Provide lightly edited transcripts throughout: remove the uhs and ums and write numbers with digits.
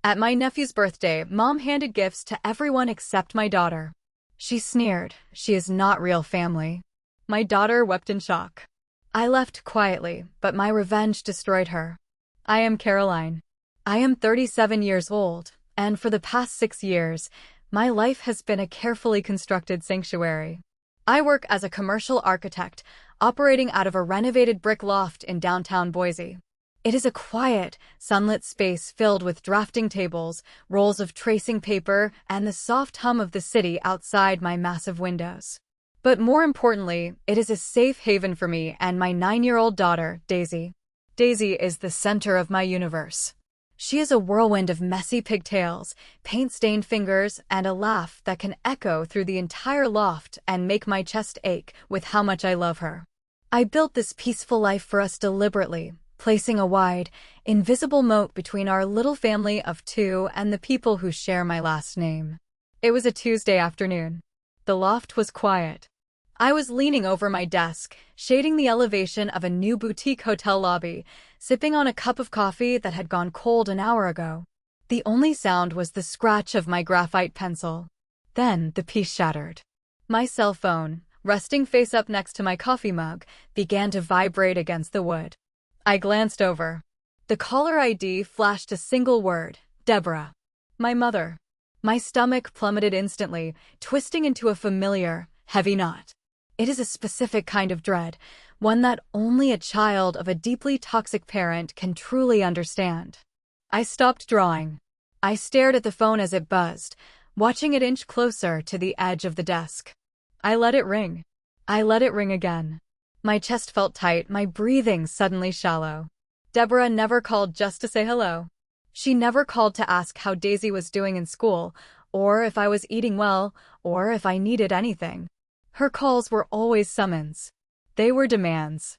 At my nephew's birthday, Mom handed gifts to everyone except my daughter. She sneered. She is not real family. My daughter wept in shock. I left quietly, but my revenge destroyed her. I am Caroline. I am 37 years old, and for the past 6 years, my life has been a carefully constructed sanctuary. I work as a commercial architect, operating out of a renovated brick loft in downtown Boise. It is a quiet, sunlit space filled with drafting tables, rolls of tracing paper, and the soft hum of the city outside my massive windows. But more importantly, it is a safe haven for me and my 9-year-old daughter, Daisy. Daisy is the center of my universe. She is a whirlwind of messy pigtails, paint-stained fingers, and a laugh that can echo through the entire loft and make my chest ache with how much I love her. I built this peaceful life for us deliberately, placing a wide, invisible moat between our little family of 2 and the people who share my last name. It was a Tuesday afternoon. The loft was quiet. I was leaning over my desk, shading the elevation of a new boutique hotel lobby, sipping on a cup of coffee that had gone cold an hour ago. The only sound was the scratch of my graphite pencil. Then the piece shattered. My cell phone, resting face up next to my coffee mug, began to vibrate against the wood. I glanced over. The caller ID flashed a single word: Deborah. My mother. My stomach plummeted instantly, twisting into a familiar, heavy knot. It is a specific kind of dread, one that only a child of a deeply toxic parent can truly understand. I stopped drawing. I stared at the phone as it buzzed, watching it inch closer to the edge of the desk. I let it ring. I let it ring again. My chest felt tight, my breathing suddenly shallow. Deborah never called just to say hello. She never called to ask how Daisy was doing in school, or if I was eating well, or if I needed anything. Her calls were always summons. They were demands.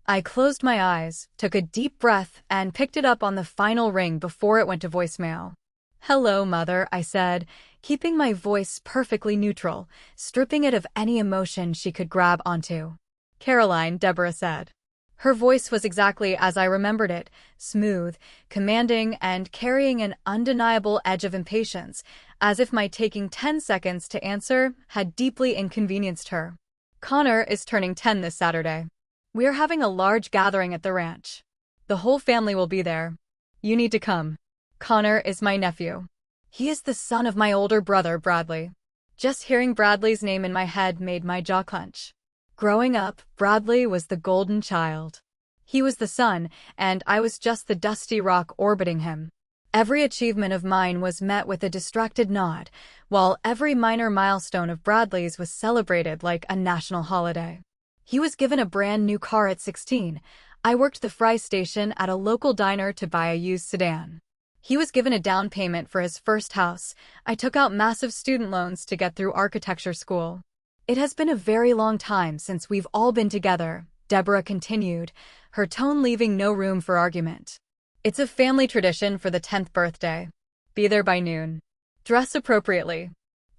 I closed my eyes, took a deep breath, and picked it up on the final ring before it went to voicemail. "Hello, Mother," I said, keeping my voice perfectly neutral, stripping it of any emotion she could grab onto. "Caroline," Deborah said. Her voice was exactly as I remembered it, smooth, commanding, and carrying an undeniable edge of impatience, as if my taking 10 seconds to answer had deeply inconvenienced her. "Connor is turning 10 this Saturday. We are having a large gathering at the ranch. The whole family will be there. You need to come. Connor is my nephew. He is the son of my older brother, Bradley." Just hearing Bradley's name in my head made my jaw clench. Growing up, Bradley was the golden child. He was the sun, and I was just the dusty rock orbiting him. Every achievement of mine was met with a distracted nod, while every minor milestone of Bradley's was celebrated like a national holiday. He was given a brand new car at 16. I worked the fry station at a local diner to buy a used sedan. He was given a down payment for his first house. I took out massive student loans to get through architecture school. "It has been a very long time since we've all been together," Deborah continued, her tone leaving no room for argument. "It's a family tradition for the 10th birthday. Be there by noon. Dress appropriately."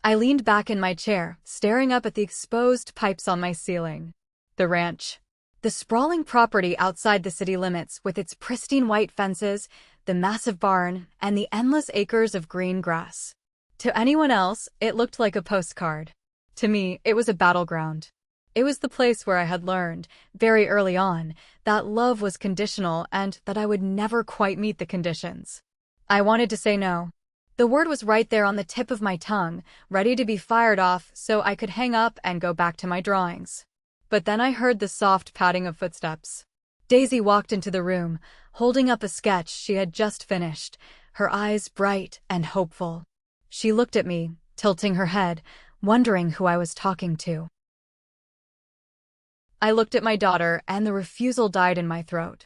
I leaned back in my chair, staring up at the exposed pipes on my ceiling. The ranch. The sprawling property outside the city limits with its pristine white fences, the massive barn, and the endless acres of green grass. To anyone else, it looked like a postcard. To me, it was a battleground. It was the place where I had learned, very early on, that love was conditional and that I would never quite meet the conditions. I wanted to say no. The word was right there on the tip of my tongue, ready to be fired off so I could hang up and go back to my drawings. But then I heard the soft padding of footsteps. Daisy walked into the room, holding up a sketch she had just finished, her eyes bright and hopeful. She looked at me, tilting her head, wondering who I was talking to. I looked at my daughter, and the refusal died in my throat.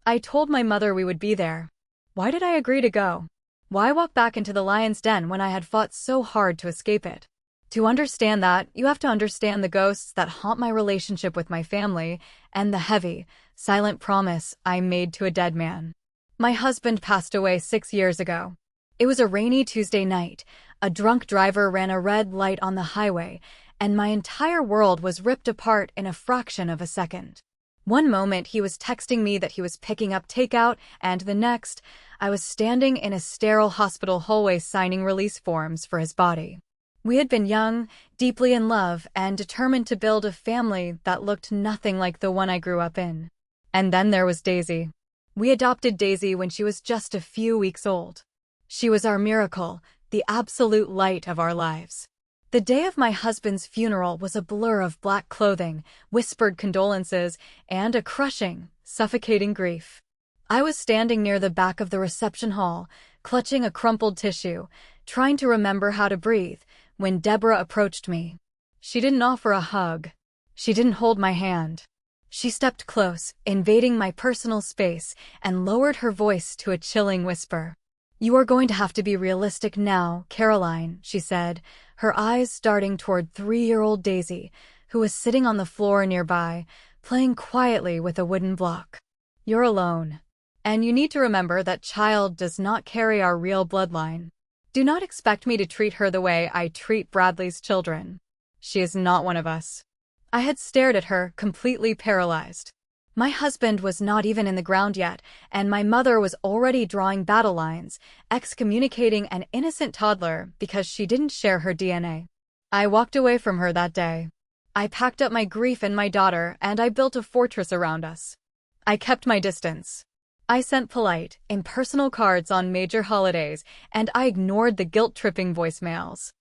I told my mother we would be there. Why did I agree to go? Why walk back into the lion's den when I had fought so hard to escape it? To understand that, you have to understand the ghosts that haunt my relationship with my family, and the heavy, silent promise I made to a dead man. My husband passed away 6 years ago. It was a rainy Tuesday night. A drunk driver ran a red light on the highway, and my entire world was ripped apart in a fraction of a second. One moment he was texting me that he was picking up takeout, and the next, I was standing in a sterile hospital hallway signing release forms for his body. We had been young, deeply in love, and determined to build a family that looked nothing like the one I grew up in. And then there was Daisy. We adopted Daisy when she was just a few weeks old. She was our miracle, the absolute light of our lives. The day of my husband's funeral was a blur of black clothing, whispered condolences, and a crushing, suffocating grief. I was standing near the back of the reception hall, clutching a crumpled tissue, trying to remember how to breathe, when Deborah approached me. She didn't offer a hug. She didn't hold my hand. She stepped close, invading my personal space, and lowered her voice to a chilling whisper. "You are going to have to be realistic now, Caroline," she said, her eyes darting toward 3-year-old Daisy, who was sitting on the floor nearby, playing quietly with a wooden block. "You're alone. And you need to remember that child does not carry our real bloodline. Do not expect me to treat her the way I treat Bradley's children. She is not one of us." I had stared at her, completely paralyzed. My husband was not even in the ground yet, and my mother was already drawing battle lines, excommunicating an innocent toddler because she didn't share her DNA. I walked away from her that day. I packed up my grief and my daughter, and I built a fortress around us. I kept my distance. I sent polite, impersonal cards on major holidays, and I ignored the guilt-tripping voicemails.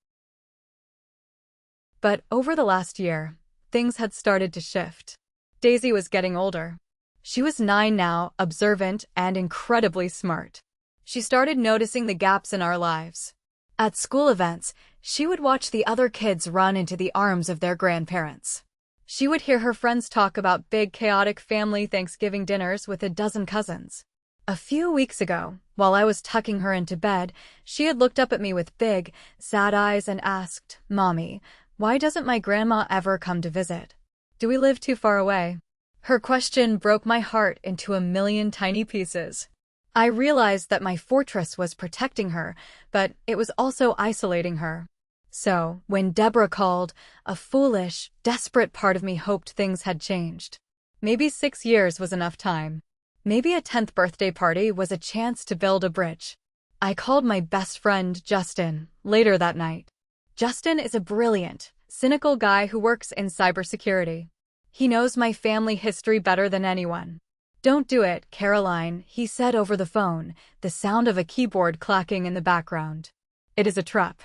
But over the last year, things had started to shift. Daisy was getting older. She was 9 now, observant, and incredibly smart. She started noticing the gaps in our lives. At school events, she would watch the other kids run into the arms of their grandparents. She would hear her friends talk about big, chaotic family Thanksgiving dinners with a dozen cousins. A few weeks ago, while I was tucking her into bed, she had looked up at me with big, sad eyes and asked, "Mommy, why doesn't my grandma ever come to visit? Do we live too far away?" Her question broke my heart into a million tiny pieces. I realized that my fortress was protecting her, but it was also isolating her. So, when Deborah called, a foolish, desperate part of me hoped things had changed. Maybe 6 years was enough time. Maybe a 10th birthday party was a chance to build a bridge. I called my best friend, Justin, later that night. Justin is a brilliant, cynical guy who works in cybersecurity. He knows my family history better than anyone. "Don't do it, Caroline," he said over the phone, the sound of a keyboard clacking in the background. "It is a trap.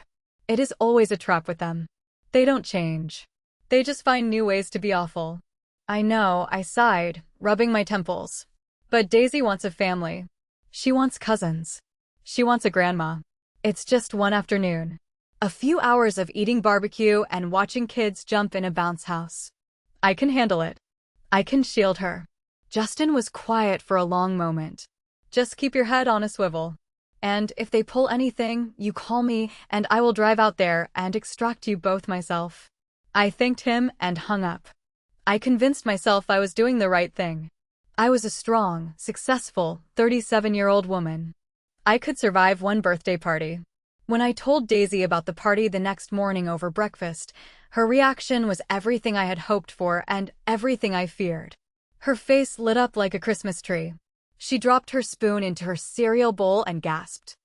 It is always a trap with them. They don't change. They just find new ways to be awful." "I know," I sighed, rubbing my temples. "But Daisy wants a family. She wants cousins. She wants a grandma. It's just one afternoon. A few hours of eating barbecue and watching kids jump in a bounce house. I can handle it. I can shield her." Justin was quiet for a long moment. "Just keep your head on a swivel. And if they pull anything, you call me and I will drive out there and extract you both myself." I thanked him and hung up. I convinced myself I was doing the right thing. I was a strong, successful, 37-year-old woman. I could survive one birthday party. When I told Daisy about the party the next morning over breakfast, her reaction was everything I had hoped for and everything I feared. Her face lit up like a Christmas tree. She dropped her spoon into her cereal bowl and gasped.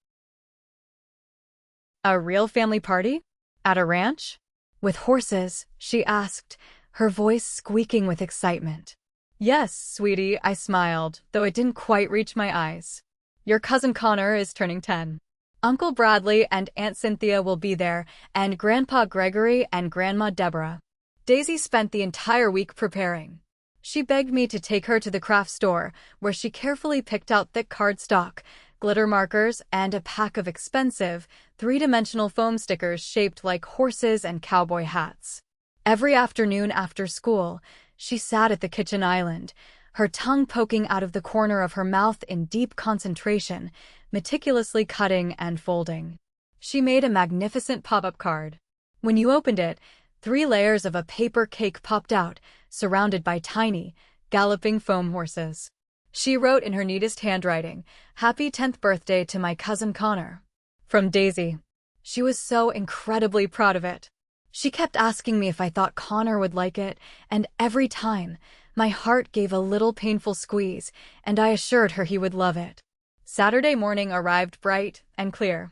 "A real family party? At a ranch? With horses?" she asked, her voice squeaking with excitement. "Yes, sweetie," I smiled, though it didn't quite reach my eyes. "Your cousin Connor is turning 10. Uncle Bradley and Aunt Cynthia will be there, and Grandpa Gregory and Grandma Deborah." Daisy spent the entire week preparing. She begged me to take her to the craft store, where she carefully picked out thick cardstock, glitter markers, and a pack of expensive, 3-dimensional foam stickers shaped like horses and cowboy hats. Every afternoon after school, she sat at the kitchen island, her tongue poking out of the corner of her mouth in deep concentration, meticulously cutting and folding. She made a magnificent pop-up card. When you opened it, 3 layers of a paper cake popped out, surrounded by tiny, galloping foam horses. She wrote in her neatest handwriting, "Happy 10th birthday to my cousin Connor. From Daisy." She was so incredibly proud of it. She kept asking me if I thought Connor would like it, and every time, My heart gave a little painful squeeze, and I assured her he would love it. Saturday morning arrived bright and clear.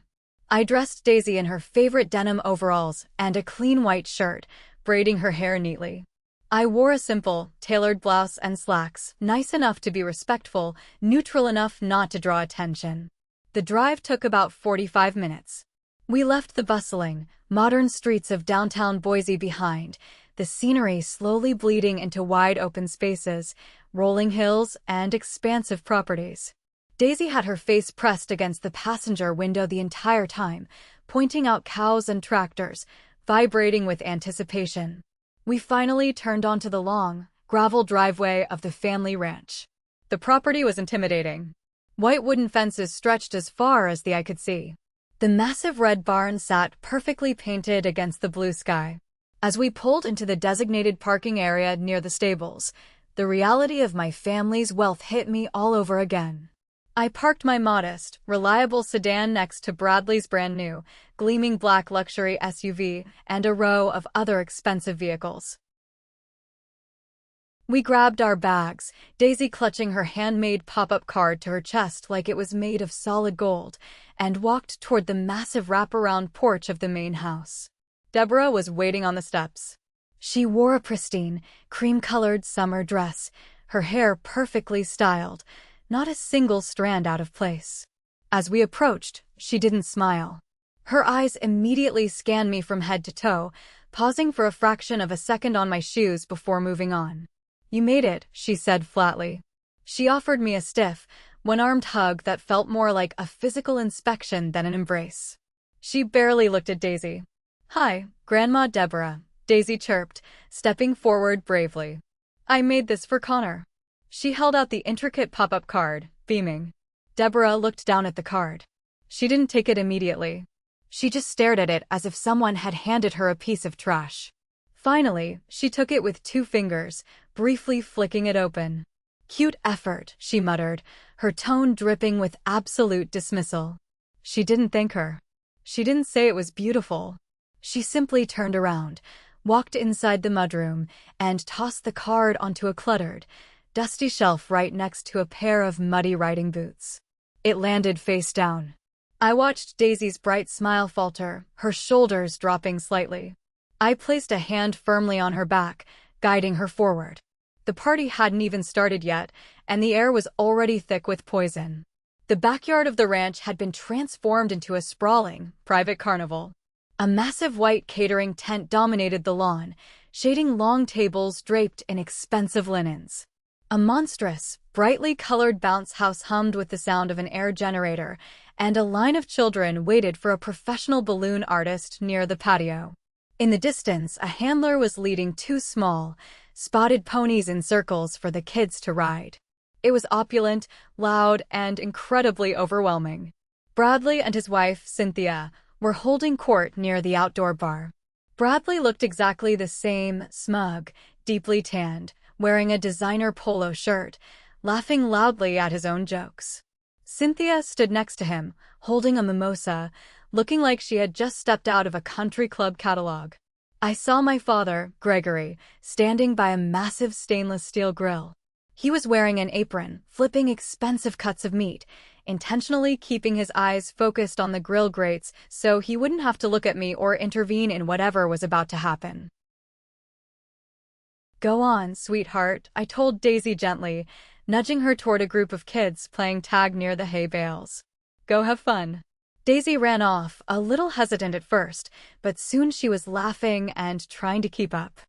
I dressed Daisy in her favorite denim overalls and a clean white shirt, braiding her hair neatly. I wore a simple, tailored blouse and slacks, nice enough to be respectful, neutral enough not to draw attention. The drive took about 45 minutes. We left the bustling, modern streets of downtown Boise behind, the scenery slowly bleeding into wide open spaces, rolling hills, and expansive properties. Daisy had her face pressed against the passenger window the entire time, pointing out cows and tractors, vibrating with anticipation. We finally turned onto the long, gravel driveway of the family ranch. The property was intimidating. White wooden fences stretched as far as the eye could see. The massive red barn sat perfectly painted against the blue sky. As we pulled into the designated parking area near the stables, the reality of my family's wealth hit me all over again. I parked my modest, reliable sedan next to Bradley's brand new, gleaming black luxury SUV and a row of other expensive vehicles. We grabbed our bags, Daisy clutching her handmade pop-up card to her chest like it was made of solid gold, and walked toward the massive wraparound porch of the main house. Deborah was waiting on the steps. She wore a pristine, cream-colored summer dress, her hair perfectly styled, not a single strand out of place. As we approached, she didn't smile. Her eyes immediately scanned me from head to toe, pausing for a fraction of a second on my shoes before moving on. "You made it," she said flatly. She offered me a stiff, one-armed hug that felt more like a physical inspection than an embrace. She barely looked at Daisy. "Hi, Grandma Deborah," Daisy chirped, stepping forward bravely. "I made this for Connor." She held out the intricate pop-up card, beaming. Deborah looked down at the card. She didn't take it immediately. She just stared at it as if someone had handed her a piece of trash. Finally, she took it with 2 fingers, briefly flicking it open. "Cute effort," she muttered, her tone dripping with absolute dismissal. She didn't thank her. She didn't say it was beautiful. She simply turned around, walked inside the mudroom, and tossed the card onto a cluttered, dusty shelf right next to a pair of muddy riding boots. It landed face down. I watched Daisy's bright smile falter, her shoulders dropping slightly. I placed a hand firmly on her back, guiding her forward. The party hadn't even started yet, and the air was already thick with poison. The backyard of the ranch had been transformed into a sprawling, private carnival. A massive white catering tent dominated the lawn, shading long tables draped in expensive linens. A monstrous, brightly colored bounce house hummed with the sound of an air generator, and a line of children waited for a professional balloon artist near the patio. In the distance, a handler was leading 2 small, spotted ponies in circles for the kids to ride. It was opulent, loud, and incredibly overwhelming. Bradley and his wife, Cynthia, were holding court near the outdoor bar. Bradley looked exactly the same, smug, deeply tanned, wearing a designer polo shirt, laughing loudly at his own jokes. Cynthia stood next to him, holding a mimosa, looking like she had just stepped out of a country club catalog. I saw my father, Gregory, standing by a massive stainless steel grill. He was wearing an apron, flipping expensive cuts of meat, intentionally keeping his eyes focused on the grill grates so he wouldn't have to look at me or intervene in whatever was about to happen. "Go on, sweetheart," I told Daisy gently, nudging her toward a group of kids playing tag near the hay bales. "Go have fun." Daisy ran off, a little hesitant at first, but soon she was laughing and trying to keep up.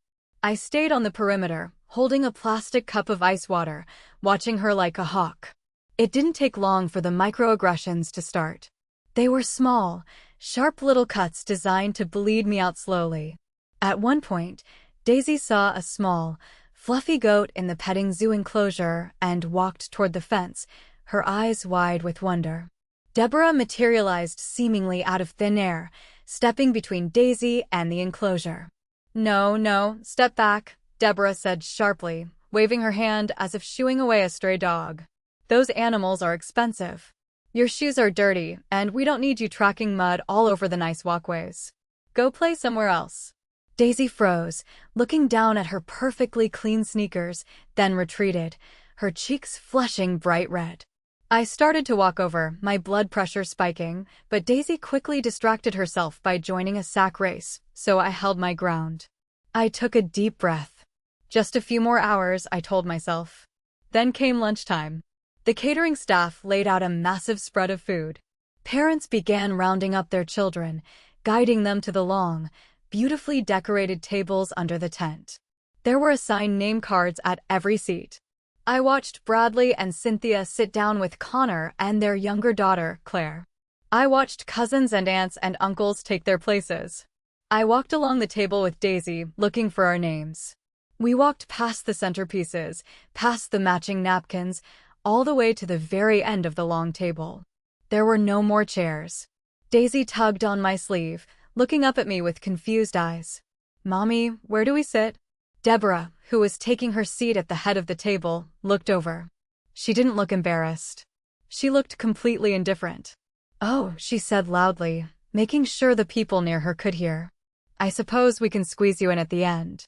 I stayed on the perimeter, holding a plastic cup of ice water, watching her like a hawk. It didn't take long for the microaggressions to start. They were small, sharp little cuts designed to bleed me out slowly. At one point, Daisy saw a small, fluffy goat in the petting zoo enclosure and walked toward the fence, her eyes wide with wonder. Deborah materialized seemingly out of thin air, stepping between Daisy and the enclosure. No, step back," Deborah said sharply, waving her hand as if shooing away a stray dog. "Those animals are expensive. Your shoes are dirty, and we don't need you tracking mud all over the nice walkways. Go play somewhere else." Daisy froze, looking down at her perfectly clean sneakers, then retreated, her cheeks flushing bright red. I started to walk over, my blood pressure spiking, but Daisy quickly distracted herself by joining a sack race, so I held my ground. I took a deep breath. Just a few more hours, I told myself. Then came lunchtime. The catering staff laid out a massive spread of food. Parents began rounding up their children, guiding them to the long, beautifully decorated tables under the tent. There were assigned name cards at every seat. I watched Bradley and Cynthia sit down with Connor and their younger daughter, Claire. I watched cousins and aunts and uncles take their places. I walked along the table with Daisy, looking for our names. We walked past the centerpieces, past the matching napkins, all the way to the very end of the long table. There were no more chairs. Daisy tugged on my sleeve, looking up at me with confused eyes. "Mommy, where do we sit?" Deborah, who was taking her seat at the head of the table, looked over. She didn't look embarrassed. She looked completely indifferent. "Oh," she said loudly, making sure the people near her could hear. "I suppose we can squeeze you in at the end."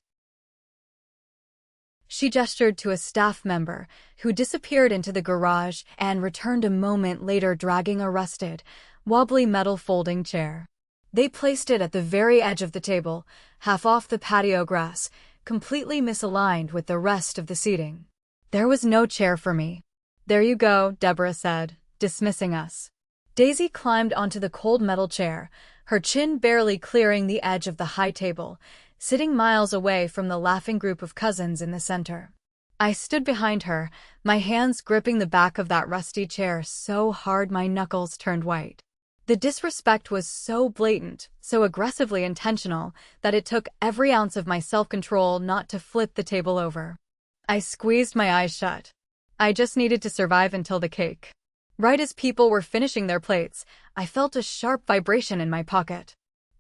She gestured to a staff member, who disappeared into the garage and returned a moment later dragging a rusted, wobbly metal folding chair. They placed it at the very edge of the table, half off the patio grass, completely misaligned with the rest of the seating. There was no chair for me. "There you go," Deborah said, dismissing us. Daisy climbed onto the cold metal chair, her chin barely clearing the edge of the high table, sitting miles away from the laughing group of cousins in the center. I stood behind her, my hands gripping the back of that rusty chair so hard my knuckles turned white. The disrespect was so blatant, so aggressively intentional, that it took every ounce of my self-control not to flip the table over. I squeezed my eyes shut. I just needed to survive until the cake. Right as people were finishing their plates, I felt a sharp vibration in my pocket.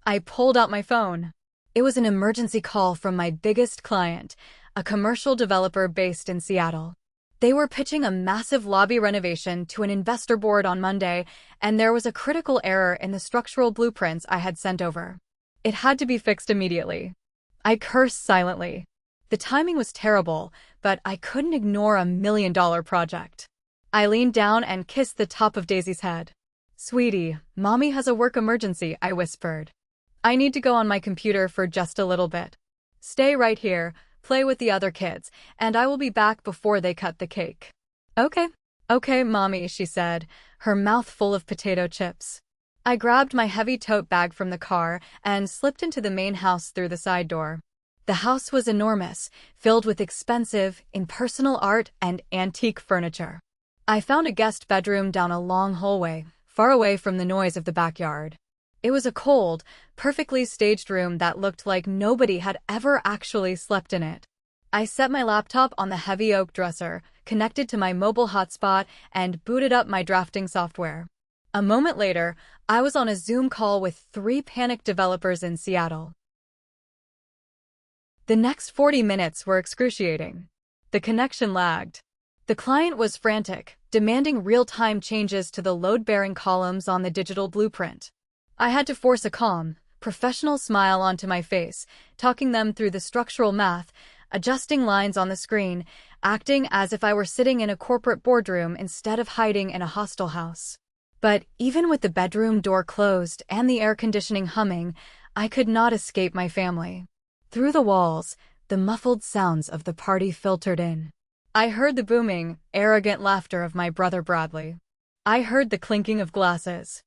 I pulled out my phone. It was an emergency call from my biggest client, a commercial developer based in Seattle. They were pitching a massive lobby renovation to an investor board on Monday, and there was a critical error in the structural blueprints I had sent over. It had to be fixed immediately. I cursed silently. The timing was terrible, but I couldn't ignore a $1 million project. I leaned down and kissed the top of Daisy's head. "Sweetie, Mommy has a work emergency," I whispered. "I need to go on my computer for just a little bit. Stay right here, play with the other kids, and I will be back before they cut the cake." "Okay. Okay, Mommy," she said, her mouth full of potato chips. I grabbed my heavy tote bag from the car and slipped into the main house through the side door. The house was enormous, filled with expensive, impersonal art and antique furniture. I found a guest bedroom down a long hallway, far away from the noise of the backyard. It was a cold, perfectly staged room that looked like nobody had ever actually slept in it. I set my laptop on the heavy oak dresser, connected to my mobile hotspot, and booted up my drafting software. A moment later, I was on a Zoom call with 3 panicked developers in Seattle. The next 40 minutes were excruciating. The connection lagged. The client was frantic, demanding real-time changes to the load-bearing columns on the digital blueprint. I had to force a calm, professional smile onto my face, talking them through the structural math, adjusting lines on the screen, acting as if I were sitting in a corporate boardroom instead of hiding in a hostel house. But even with the bedroom door closed and the air conditioning humming, I could not escape my family. Through the walls, the muffled sounds of the party filtered in. I heard the booming, arrogant laughter of my brother Bradley. I heard the clinking of glasses.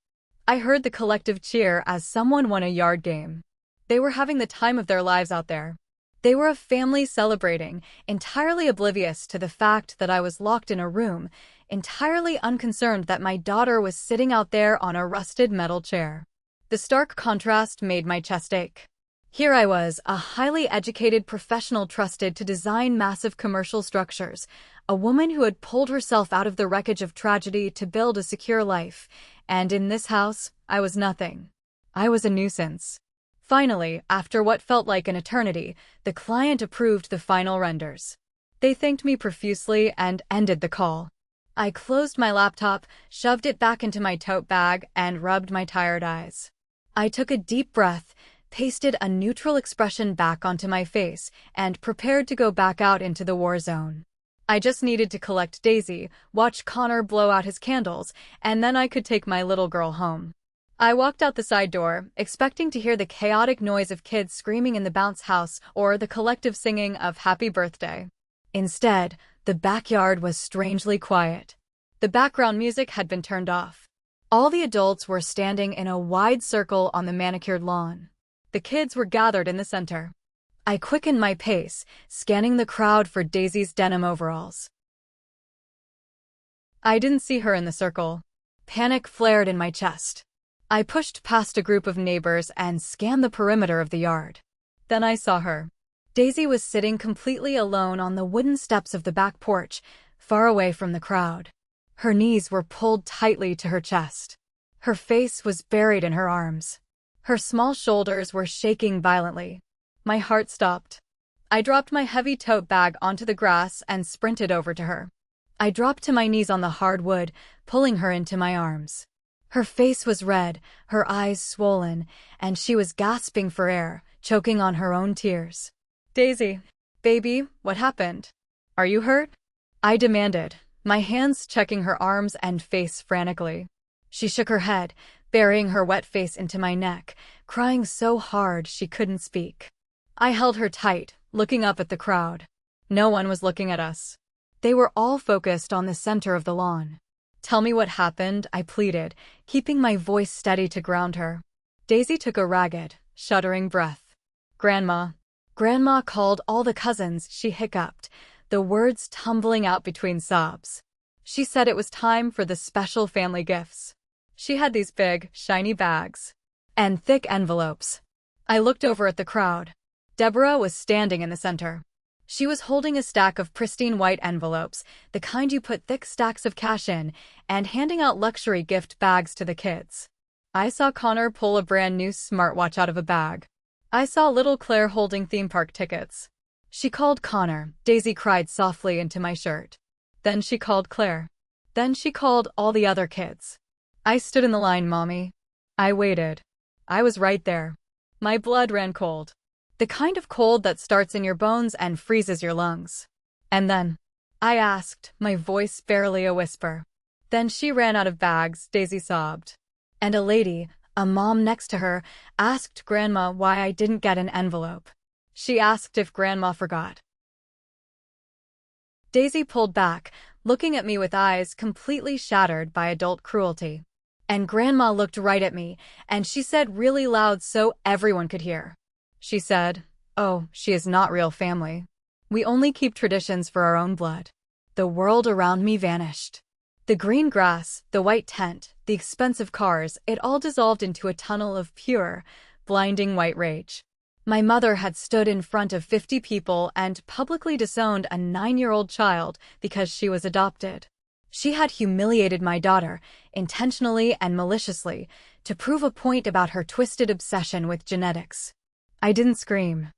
I heard the collective cheer as someone won a yard game. They were having the time of their lives out there. They were a family celebrating, entirely oblivious to the fact that I was locked in a room, entirely unconcerned that my daughter was sitting out there on a rusted metal chair. The stark contrast made my chest ache. Here I was, a highly educated professional trusted to design massive commercial structures, a woman who had pulled herself out of the wreckage of tragedy to build a secure life, and in this house, I was nothing. I was a nuisance. Finally, after what felt like an eternity, the client approved the final renders. They thanked me profusely and ended the call. I closed my laptop, shoved it back into my tote bag, and rubbed my tired eyes. I took a deep breath, pasted a neutral expression back onto my face, and prepared to go back out into the war zone. I just needed to collect Daisy, watch Connor blow out his candles, and then I could take my little girl home. I walked out the side door, expecting to hear the chaotic noise of kids screaming in the bounce house or the collective singing of Happy Birthday. Instead, the backyard was strangely quiet. The background music had been turned off. All the adults were standing in a wide circle on the manicured lawn. The kids were gathered in the center. I quickened my pace, scanning the crowd for Daisy's denim overalls. I didn't see her in the circle. Panic flared in my chest. I pushed past a group of neighbors and scanned the perimeter of the yard. Then I saw her. Daisy was sitting completely alone on the wooden steps of the back porch, far away from the crowd. Her knees were pulled tightly to her chest. Her face was buried in her arms. Her small shoulders were shaking violently. My heart stopped. I dropped my heavy tote bag onto the grass and sprinted over to her. I dropped to my knees on the hard wood, pulling her into my arms. Her face was red, her eyes swollen, and she was gasping for air, choking on her own tears. "Daisy, baby, what happened? Are you hurt?" I demanded, my hands checking her arms and face frantically. She shook her head, burying her wet face into my neck, crying so hard she couldn't speak. I held her tight, looking up at the crowd. No one was looking at us. They were all focused on the center of the lawn. "Tell me what happened," I pleaded, keeping my voice steady to ground her. Daisy took a ragged, shuddering breath. "Grandma." Grandma called all the cousins, she hiccuped, the words tumbling out between sobs. She said it was time for the special family gifts. She had these big, shiny bags. And thick envelopes. I looked over at the crowd. Deborah was standing in the center. She was holding a stack of pristine white envelopes, the kind you put thick stacks of cash in, and handing out luxury gift bags to the kids. I saw Connor pull a brand new smartwatch out of a bag. I saw little Claire holding theme park tickets. She called Connor. Daisy cried softly into my shirt. Then she called Claire. Then she called all the other kids. I stood in the line, Mommy. I waited. I was right there. My blood ran cold. The kind of cold that starts in your bones and freezes your lungs. And then, I asked, my voice barely a whisper. Then she ran out of bags, Daisy sobbed. And a lady, a mom next to her, asked Grandma why I didn't get an envelope. She asked if Grandma forgot. Daisy pulled back, looking at me with eyes completely shattered by adult cruelty. And Grandma looked right at me, and she said really loud so everyone could hear. She said, "Oh, she is not real family. We only keep traditions for our own blood." The world around me vanished. The green grass, the white tent, the expensive cars, it all dissolved into a tunnel of pure, blinding white rage. My mother had stood in front of 50 people and publicly disowned a 9-year-old child because she was adopted. She had humiliated my daughter, intentionally and maliciously, to prove a point about her twisted obsession with genetics. I didn't scream.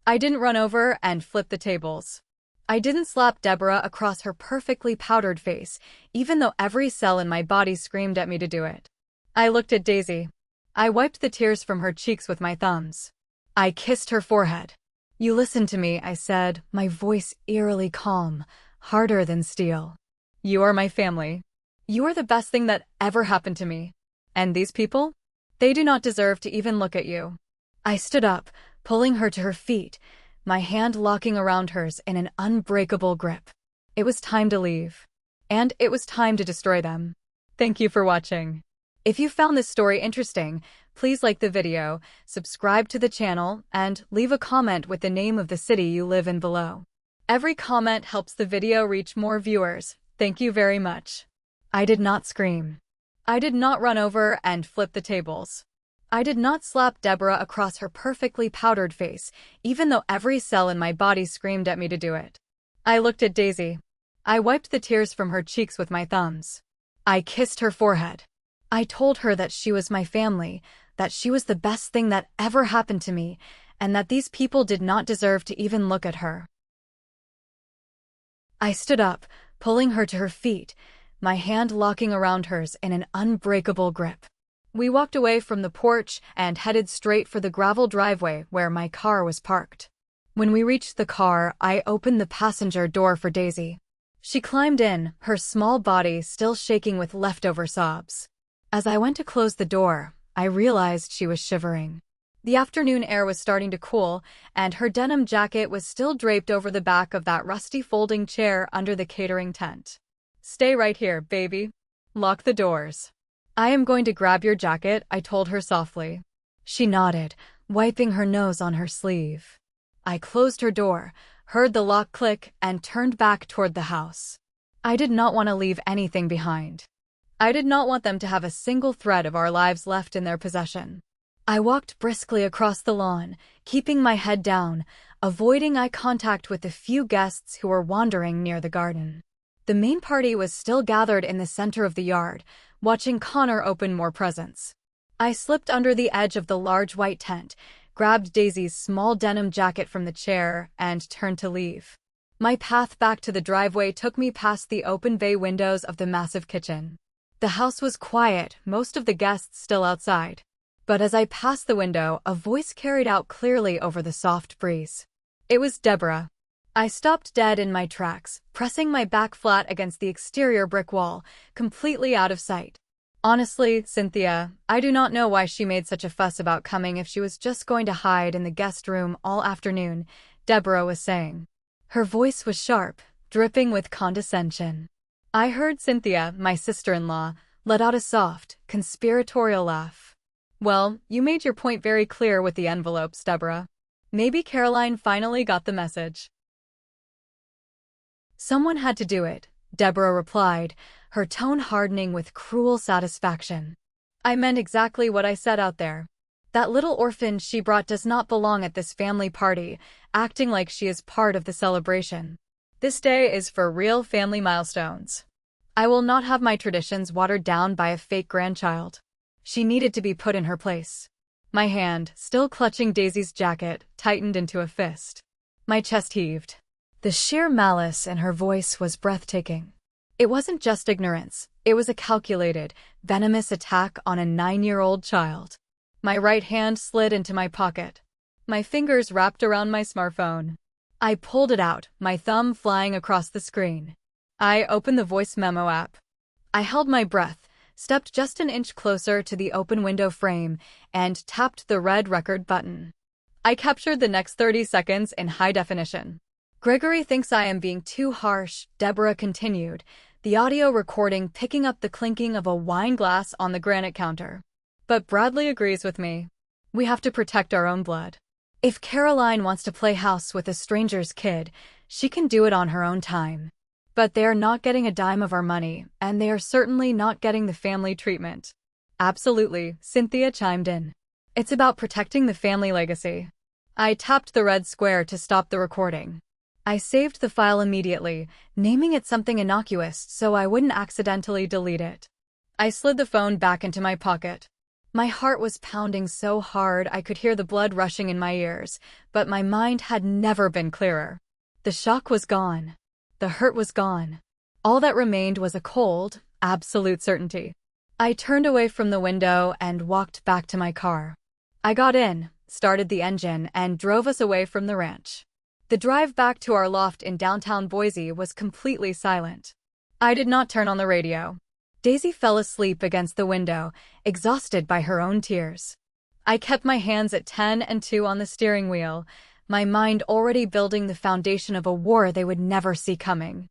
I didn't run over and flip the tables. I didn't slap Deborah across her perfectly powdered face, even though every cell in my body screamed at me to do it. I looked at Daisy. I wiped the tears from her cheeks with my thumbs. I kissed her forehead. "You listen to me," I said, my voice eerily calm, harder than steel. "You are my family. You are the best thing that ever happened to me. And these people? They do not deserve to even look at you." I stood up, pulling her to her feet, my hand locking around hers in an unbreakable grip. It was time to leave. And it was time to destroy them. Thank you for watching. If you found this story interesting, please like the video, subscribe to the channel, and leave a comment with the name of the city you live in below. Every comment helps the video reach more viewers. Thank you very much. I did not scream. I did not run over and flip the tables. I did not slap Deborah across her perfectly powdered face, even though every cell in my body screamed at me to do it. I looked at Daisy. I wiped the tears from her cheeks with my thumbs. I kissed her forehead. I told her that she was my family, that she was the best thing that ever happened to me, and that these people did not deserve to even look at her. I stood up, pulling her to her feet, my hand locking around hers in an unbreakable grip. We walked away from the porch and headed straight for the gravel driveway where my car was parked. When we reached the car, I opened the passenger door for Daisy. She climbed in, her small body still shaking with leftover sobs. As I went to close the door, I realized she was shivering. The afternoon air was starting to cool, and her denim jacket was still draped over the back of that rusty folding chair under the catering tent. "Stay right here, baby. Lock the doors. I am going to grab your jacket," I told her softly. She nodded, wiping her nose on her sleeve. I closed her door, heard the lock click, and turned back toward the house. I did not want to leave anything behind. I did not want them to have a single thread of our lives left in their possession. I walked briskly across the lawn, keeping my head down, avoiding eye contact with the few guests who were wandering near the garden. The main party was still gathered in the center of the yard, watching Connor open more presents. I slipped under the edge of the large white tent, grabbed Daisy's small denim jacket from the chair, and turned to leave. My path back to the driveway took me past the open bay windows of the massive kitchen. The house was quiet, most of the guests still outside. But as I passed the window, a voice carried out clearly over the soft breeze. It was Deborah. I stopped dead in my tracks, pressing my back flat against the exterior brick wall, completely out of sight. "Honestly, Cynthia, I do not know why she made such a fuss about coming if she was just going to hide in the guest room all afternoon," Deborah was saying. Her voice was sharp, dripping with condescension. I heard Cynthia, my sister-in-law, let out a soft, conspiratorial laugh. "Well, you made your point very clear with the envelopes, Deborah. Maybe Caroline finally got the message." "Someone had to do it," Deborah replied, her tone hardening with cruel satisfaction. "I meant exactly what I said out there. That little orphan she brought does not belong at this family party, acting like she is part of the celebration. This day is for real family milestones. I will not have my traditions watered down by a fake grandchild. She needed to be put in her place." My hand, still clutching Daisy's jacket, tightened into a fist. My chest heaved. The sheer malice in her voice was breathtaking. It wasn't just ignorance, it was a calculated, venomous attack on a 9-year-old child. My right hand slid into my pocket. My fingers wrapped around my smartphone. I pulled it out, my thumb flying across the screen. I opened the voice memo app. I held my breath, stepped just an inch closer to the open window frame, and tapped the red record button. I captured the next 30 seconds in high definition. "Gregory thinks I am being too harsh," Deborah continued, the audio recording picking up the clinking of a wine glass on the granite counter. "But Bradley agrees with me. We have to protect our own blood. If Caroline wants to play house with a stranger's kid, she can do it on her own time. But they are not getting a dime of our money, and they are certainly not getting the family treatment." "Absolutely," Cynthia chimed in. "It's about protecting the family legacy." I tapped the red square to stop the recording. I saved the file immediately, naming it something innocuous so I wouldn't accidentally delete it. I slid the phone back into my pocket. My heart was pounding so hard I could hear the blood rushing in my ears, but my mind had never been clearer. The shock was gone. The hurt was gone. All that remained was a cold, absolute certainty. I turned away from the window and walked back to my car. I got in, started the engine, and drove us away from the ranch. The drive back to our loft in downtown Boise was completely silent. I did not turn on the radio. Daisy fell asleep against the window, exhausted by her own tears. I kept my hands at 10 and 2 on the steering wheel, my mind already building the foundation of a war they would never see coming.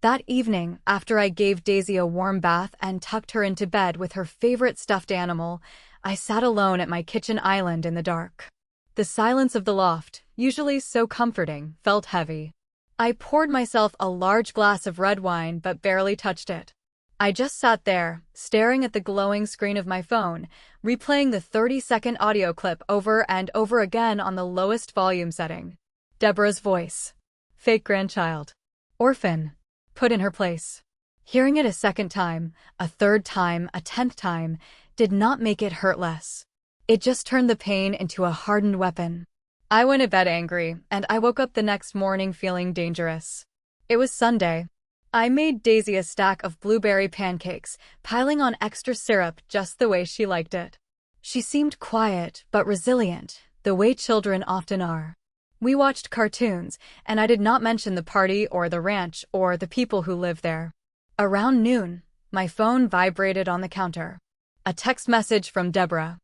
That evening, after I gave Daisy a warm bath and tucked her into bed with her favorite stuffed animal, I sat alone at my kitchen island in the dark. The silence of the loft, usually so comforting, felt heavy. I poured myself a large glass of red wine but barely touched it. I just sat there, staring at the glowing screen of my phone, replaying the 30-second audio clip over and over again on the lowest volume setting. Deborah's voice. Fake grandchild. Orphan. Put in her place. Hearing it a second time, a third time, a 10th time, did not make it hurt less. It just turned the pain into a hardened weapon. I went to bed angry, and I woke up the next morning feeling dangerous. It was Sunday. I made Daisy a stack of blueberry pancakes, piling on extra syrup just the way she liked it. She seemed quiet but resilient, the way children often are. We watched cartoons, and I did not mention the party or the ranch or the people who live there. Around noon, my phone vibrated on the counter. A text message from Deborah.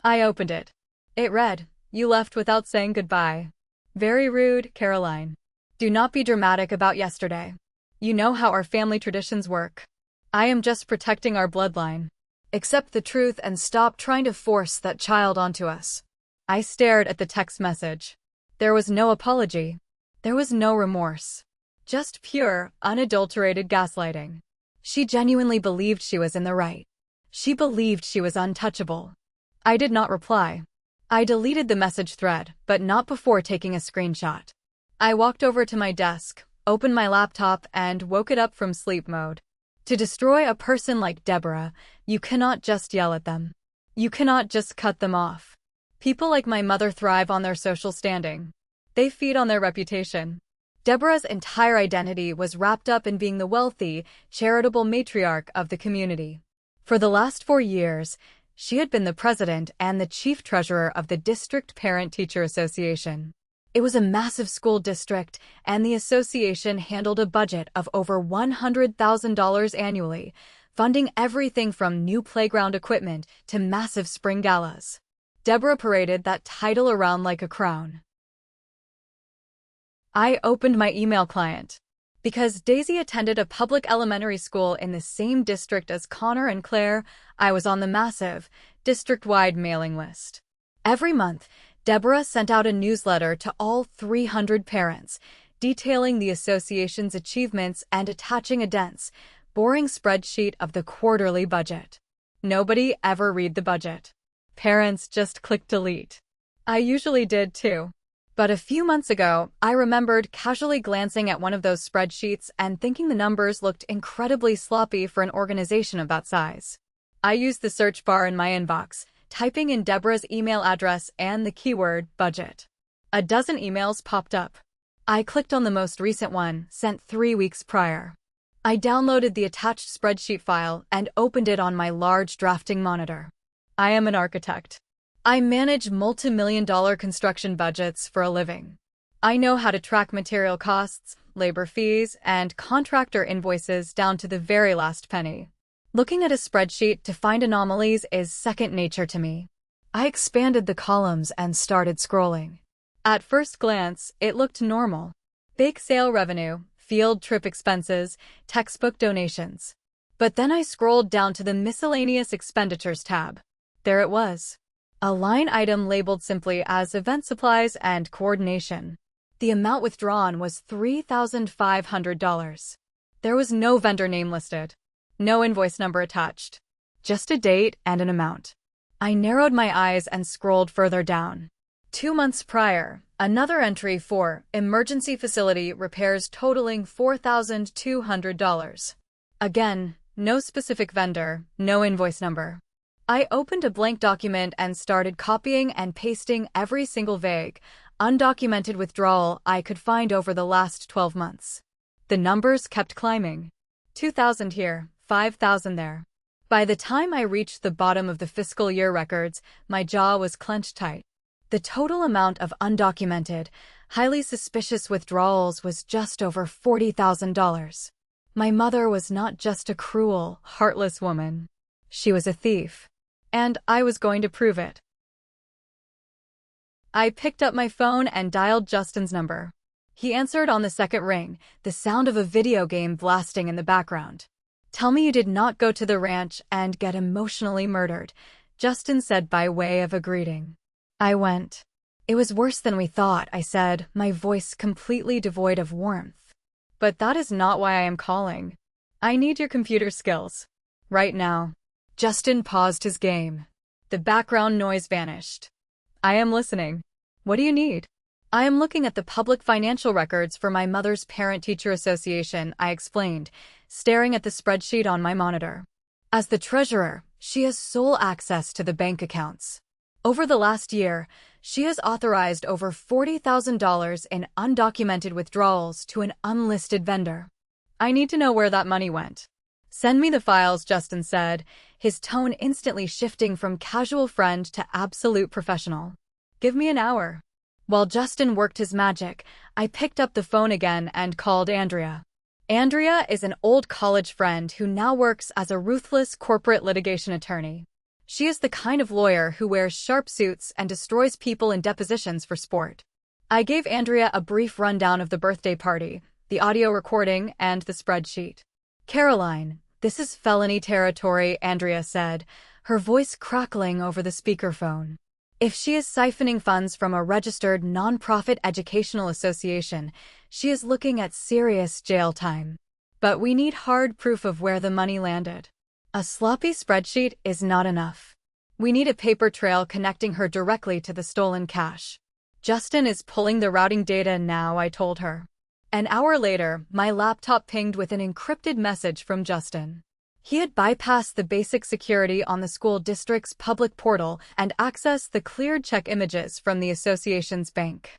I opened it. It read, "You left without saying goodbye. Very rude, Caroline. Do not be dramatic about yesterday. You know how our family traditions work. I am just protecting our bloodline. Accept the truth and stop trying to force that child onto us." I stared at the text message. There was no apology. There was no remorse. Just pure, unadulterated gaslighting. She genuinely believed she was in the right. She believed she was untouchable. I did not reply. I deleted the message thread, but not before taking a screenshot. I walked over to my desk, opened my laptop, and woke it up from sleep mode. To destroy a person like Deborah, you cannot just yell at them. You cannot just cut them off. People like my mother thrive on their social standing. They feed on their reputation. Deborah's entire identity was wrapped up in being the wealthy, charitable matriarch of the community. For the last 4 years, she had been the president and the chief treasurer of the District Parent-Teacher Association. It was a massive school district, and the association handled a budget of over $100,000 annually, funding everything from new playground equipment to massive spring galas. Deborah paraded that title around like a crown. I opened my email client. Because Daisy attended a public elementary school in the same district as Connor and Claire, I was on the massive, district-wide mailing list. Every month, Deborah sent out a newsletter to all 300 parents, detailing the association's achievements and attaching a dense, boring spreadsheet of the quarterly budget. Nobody ever read the budget. Parents just click delete. I usually did too. But a few months ago, I remembered casually glancing at one of those spreadsheets and thinking the numbers looked incredibly sloppy for an organization of that size. I used the search bar in my inbox, typing in Deborah's email address and the keyword budget. A dozen emails popped up. I clicked on the most recent one, sent 3 weeks prior. I downloaded the attached spreadsheet file and opened it on my large drafting monitor. I am an architect. I manage multi-million-dollar construction budgets for a living. I know how to track material costs, labor fees, and contractor invoices down to the very last penny. Looking at a spreadsheet to find anomalies is second nature to me. I expanded the columns and started scrolling. At first glance, it looked normal. Bake sale revenue, field trip expenses, textbook donations. But then I scrolled down to the miscellaneous expenditures tab. There it was. A line item labeled simply as event supplies and coordination. The amount withdrawn was $3,500. There was no vendor name listed. No invoice number attached. Just a date and an amount. I narrowed my eyes and scrolled further down. 2 months prior, another entry for emergency facility repairs totaling $4,200. Again, no specific vendor, no invoice number. I opened a blank document and started copying and pasting every single vague, undocumented withdrawal I could find over the last 12 months. The numbers kept climbing. 2,000 here, 5,000 there. By the time I reached the bottom of the fiscal year records, my jaw was clenched tight. The total amount of undocumented, highly suspicious withdrawals was just over $40,000. My mother was not just a cruel, heartless woman. She was a thief. And I was going to prove it. I picked up my phone and dialed Justin's number. He answered on the second ring, the sound of a video game blasting in the background. "Tell me you did not go to the ranch and get emotionally murdered," Justin said by way of a greeting. I went. "It was worse than we thought," I said, my voice completely devoid of warmth. "But that is not why I am calling. I need your computer skills. Right now." Justin paused his game. The background noise vanished. "I am listening. What do you need?" "I am looking at the public financial records for my mother's parent-teacher association," I explained, staring at the spreadsheet on my monitor. "As the treasurer, she has sole access to the bank accounts. Over the last year, she has authorized over $40,000 in undocumented withdrawals to an unlisted vendor." I need to know where that money went. Send me the files, Justin said, his tone instantly shifting from casual friend to absolute professional. Give me an hour. While Justin worked his magic, I picked up the phone again and called Andrea. Andrea is an old college friend who now works as a ruthless corporate litigation attorney. She is the kind of lawyer who wears sharp suits and destroys people in depositions for sport. I gave Andrea a brief rundown of the birthday party, the audio recording, and the spreadsheet. Caroline, this is felony territory, Andrea said, her voice crackling over the speakerphone. If she is siphoning funds from a registered nonprofit educational association, she is looking at serious jail time. But we need hard proof of where the money landed. A sloppy spreadsheet is not enough. We need a paper trail connecting her directly to the stolen cash. Justin is pulling the routing data now, I told her. An hour later, my laptop pinged with an encrypted message from Justin. He had bypassed the basic security on the school district's public portal and accessed the cleared check images from the association's bank.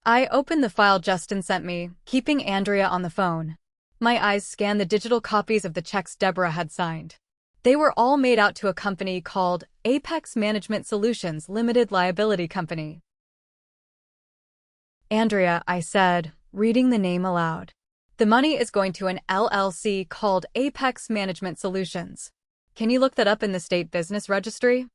I opened the file Justin sent me, keeping Andrea on the phone. My eyes scanned the digital copies of the checks Deborah had signed. They were all made out to a company called Apex Management Solutions Limited Liability Company. Andrea, I said, reading the name aloud. The money is going to an LLC called Apex Management Solutions. Can you look that up in the state business registry?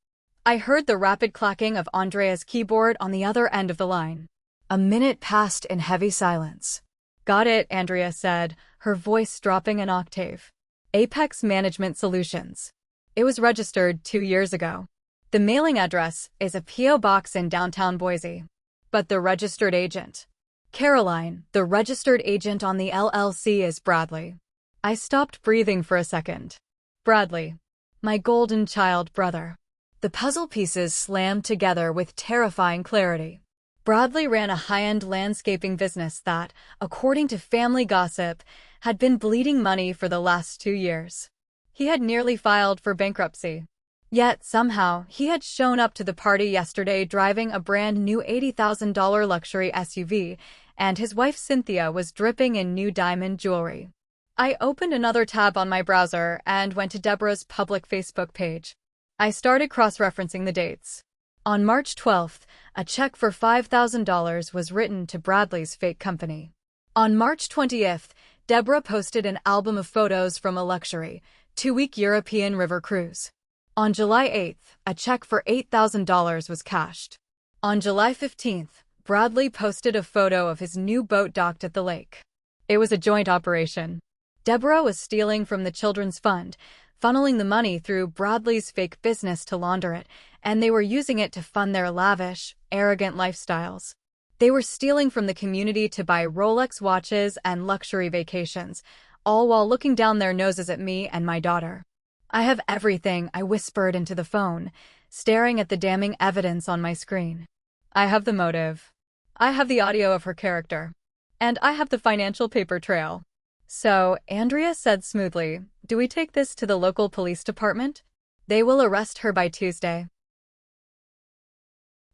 I heard the rapid clacking of Andrea's keyboard on the other end of the line. A minute passed in heavy silence. Got it, Andrea said, her voice dropping an octave. Apex Management Solutions. It was registered 2 years ago. The mailing address is a P.O. box in downtown Boise. But the registered agent. Caroline, the registered agent on the LLC is Bradley. I stopped breathing for a second. Bradley. My golden child brother. The puzzle pieces slammed together with terrifying clarity. Bradley ran a high-end landscaping business that, according to family gossip, had been bleeding money for the last 2 years. He had nearly filed for bankruptcy. Yet, somehow, he had shown up to the party yesterday driving a brand new $80,000 luxury SUV, and his wife Cynthia was dripping in new diamond jewelry. I opened another tab on my browser and went to Deborah's public Facebook page. I started cross-referencing the dates. On March 12th, a check for $5,000 was written to Bradley's fake company. On March 20th, Deborah posted an album of photos from a luxury, 2-week European river cruise. On July 8th, a check for $8,000 was cashed. On July 15th, Bradley posted a photo of his new boat docked at the lake. It was a joint operation. Deborah was stealing from the children's fund, funneling the money through Bradley's fake business to launder it, and they were using it to fund their lavish, arrogant lifestyles. They were stealing from the community to buy Rolex watches and luxury vacations, all while looking down their noses at me and my daughter. I have everything, I whispered into the phone, staring at the damning evidence on my screen. I have the motive. I have the audio of her character. And I have the financial paper trail. So, Andrea said smoothly, do we take this to the local police department? They will arrest her by Tuesday.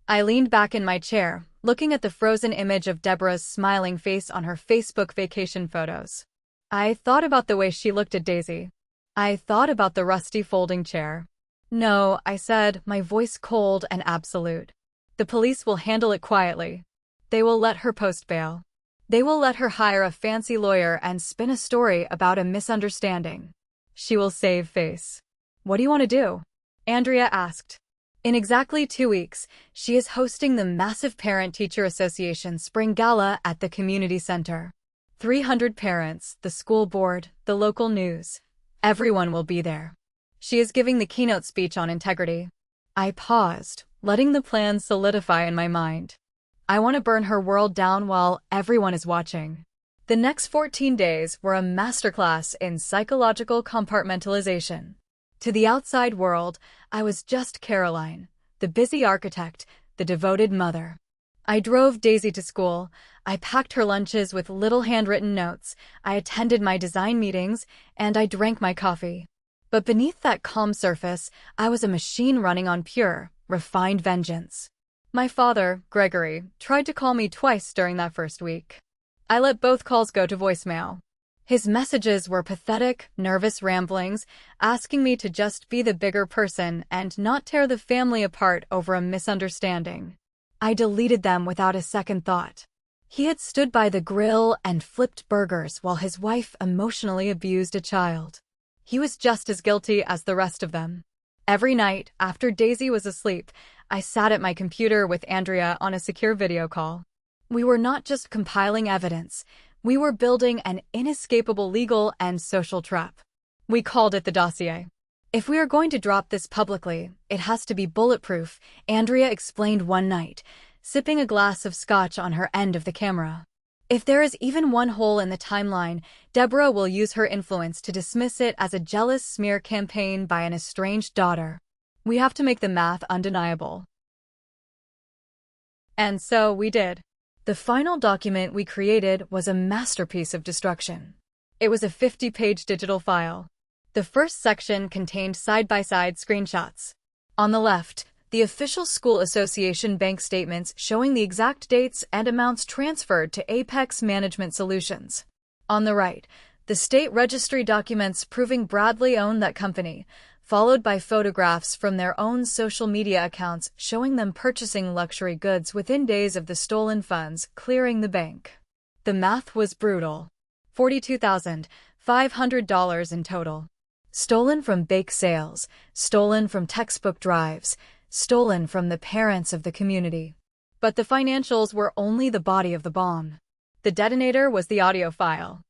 I leaned back in my chair, looking at the frozen image of Deborah's smiling face on her Facebook vacation photos. I thought about the way she looked at Daisy. I thought about the rusty folding chair. No, I said, my voice cold and absolute. The police will handle it quietly. They will let her post bail. They will let her hire a fancy lawyer and spin a story about a misunderstanding. She will save face. What do you want to do? Andrea asked. In exactly 2 weeks, she is hosting the massive Parent-Teacher Association Spring Gala at the community center. 300 parents, the school board, the local news. Everyone will be there. She is giving the keynote speech on integrity. I paused, letting the plan solidify in my mind. I want to burn her world down while everyone is watching. The next 14 days were a masterclass in psychological compartmentalization. To the outside world, I was just Caroline, the busy architect, the devoted mother. I drove Daisy to school, I packed her lunches with little handwritten notes, I attended my design meetings, and I drank my coffee. But beneath that calm surface, I was a machine running on pure, refined vengeance. My father, Gregory, tried to call me twice during that first week. I let both calls go to voicemail. His messages were pathetic, nervous ramblings, asking me to just be the bigger person and not tear the family apart over a misunderstanding. I deleted them without a second thought. He had stood by the grill and flipped burgers while his wife emotionally abused a child. He was just as guilty as the rest of them. Every night, after Daisy was asleep, I sat at my computer with Andrea on a secure video call. We were not just compiling evidence, we were building an inescapable legal and social trap. We called it the dossier. If we are going to drop this publicly, it has to be bulletproof, Andrea explained one night, sipping a glass of scotch on her end of the camera. If there is even one hole in the timeline, Deborah will use her influence to dismiss it as a jealous smear campaign by an estranged daughter. We have to make the math undeniable. And so we did. The final document we created was a masterpiece of destruction. It was a 50-page digital file. The first section contained side-by-side screenshots. On the left, the official school association bank statements showing the exact dates and amounts transferred to Apex Management Solutions. On the right, the state registry documents proving Bradley owned that company, followed by photographs from their own social media accounts showing them purchasing luxury goods within days of the stolen funds clearing the bank. The math was brutal. $42,500 in total. Stolen from bake sales, stolen from textbook drives, stolen from the parents of the community. But the financials were only the body of the bomb. The detonator was the audio file.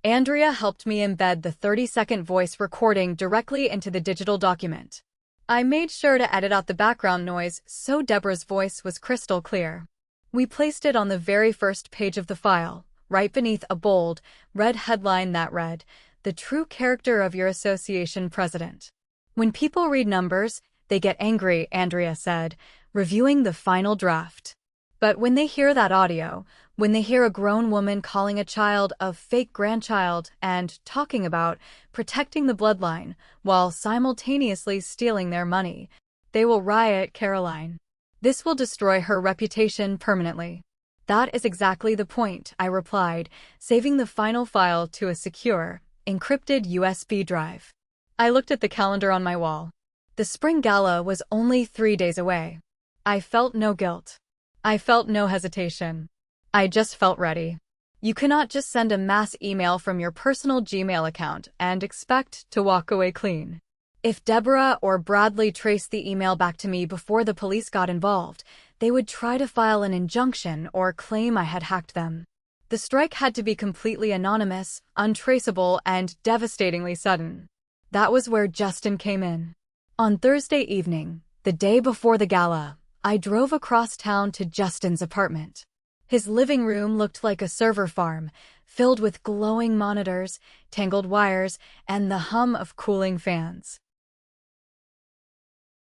Andrea helped me embed the 30-second voice recording directly into the digital document. I made sure to edit out the background noise so Deborah's voice was crystal clear. We placed it on the very first page of the file, right beneath a bold, red headline that read, "The true character of your association president." When people read numbers, they get angry, Andrea said, reviewing the final draft. But when they hear that audio, when they hear a grown woman calling a child a fake grandchild and talking about protecting the bloodline while simultaneously stealing their money, they will riot, Caroline. This will destroy her reputation permanently. That is exactly the point, I replied, saving the final file to a secure, encrypted USB drive. I looked at the calendar on my wall. The spring gala was only 3 days away. I felt no guilt. I felt no hesitation. I just felt ready. You cannot just send a mass email from your personal Gmail account and expect to walk away clean. If Deborah or Bradley traced the email back to me before the police got involved, they would try to file an injunction or claim I had hacked them. The strike had to be completely anonymous, untraceable, and devastatingly sudden. That was where Justin came in. On Thursday evening, the day before the gala, I drove across town to Justin's apartment. His living room looked like a server farm, filled with glowing monitors, tangled wires, and the hum of cooling fans.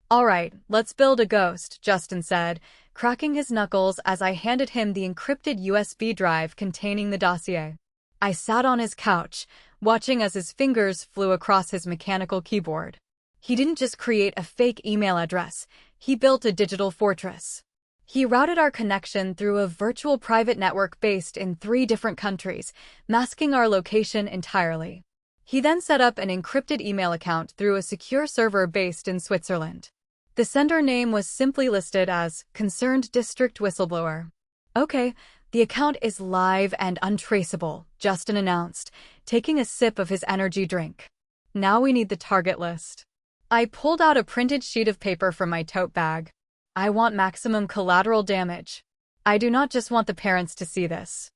"All right, let's build a ghost," Justin said, cracking his knuckles as I handed him the encrypted USB drive containing the dossier. I sat on his couch, watching as his fingers flew across his mechanical keyboard. He didn't just create a fake email address, he built a digital fortress. He routed our connection through a virtual private network based in 3 different countries, masking our location entirely. He then set up an encrypted email account through a secure server based in Switzerland. The sender name was simply listed as Concerned District Whistleblower. "Okay, the account is live and untraceable," Justin announced, taking a sip of his energy drink. "Now we need the target list." I pulled out a printed sheet of paper from my tote bag. I want maximum collateral damage. I do not just want the parents to see this.